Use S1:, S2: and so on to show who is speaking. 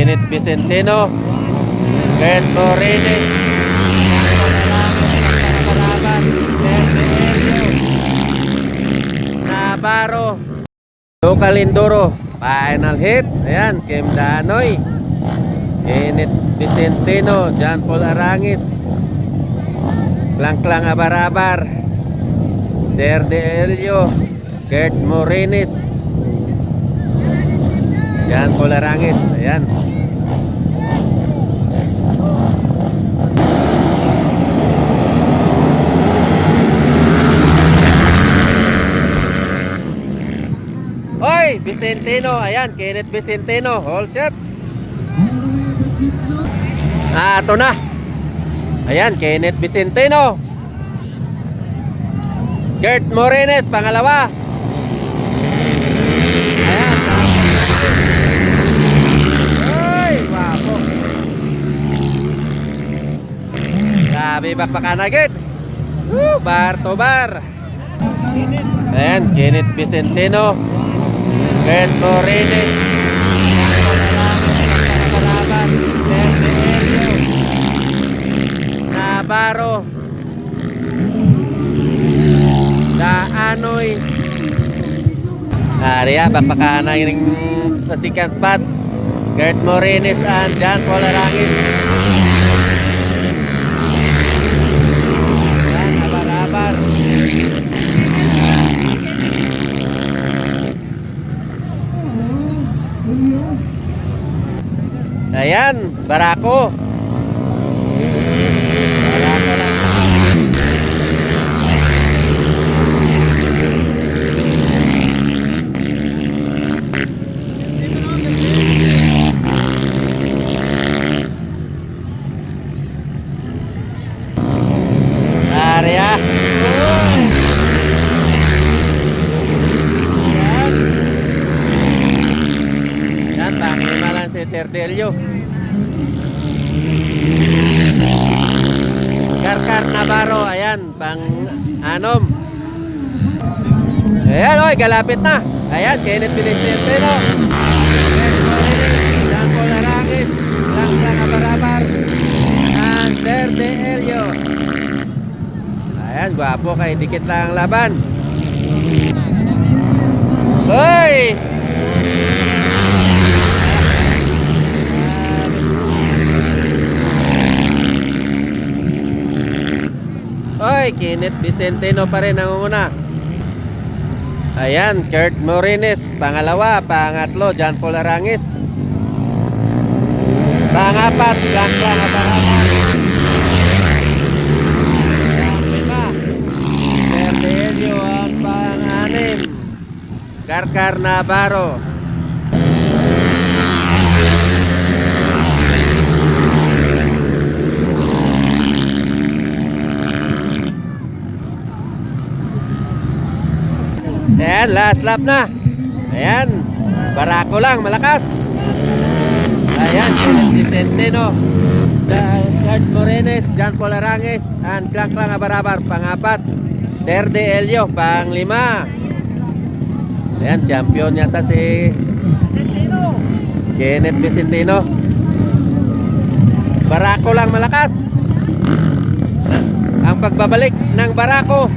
S1: Kenneth Vicentino, Kurt Morines, Navarro, Local Enduro, final hit. Ayan, Kim Danoy, Kenneth Vicentino, John Paul Arangis, Klang Abarabar, Derde Elio, Kurt Morines, John Paul Arangis. Ayan. Oy, Vicentino, ayan, Kenneth Vicentino, all set. Ito na. Ayan, Kenneth Vicentino, Kurt Morines, pangalawa. Ayan. Ay, wapo. Grabe, bakbakanagid. Bar to bar. Ayan, Kenneth Vicentino, Kurt Morines, Navarro, Daanoy. Ariya, bakbakana yung sa second spot. Kurt Morines and John Paul Arangis. Ayan, abar-abar. Ayan, Barako. Barako lang. Area. Ayan. Yan, panglima lang si Terdelio. Karkar Navarro, ayan, pang anom. Ayan, oy, galapit na. Ayan, Kenneth Vicentino, John Paul Arangis, Klang Abarabar, and Derde Elio. Ayan, gwapo kay dikit lang ang laban. Hoy! Oy, Kenneth Vicentino pa rin ang una. Ayan, Kurt Morines, pangalawa, pangatlo, John Paul Arangis. Pangapat, Klang Abarabar. Panglima, Derde Elio, at pang-anim, Karkar Navarro. Ayan, last lap na. Ayan, Barako lang, malakas. Ayan, Kenneth Vicentino, Kurt Morines, John Paul Arangis, and Klang Abarabar, pangapat. Derde Elio, panglima. Ayan, champion yata si Kenneth Vicentino. Barako lang, malakas. Ang pagbabalik ng Barako.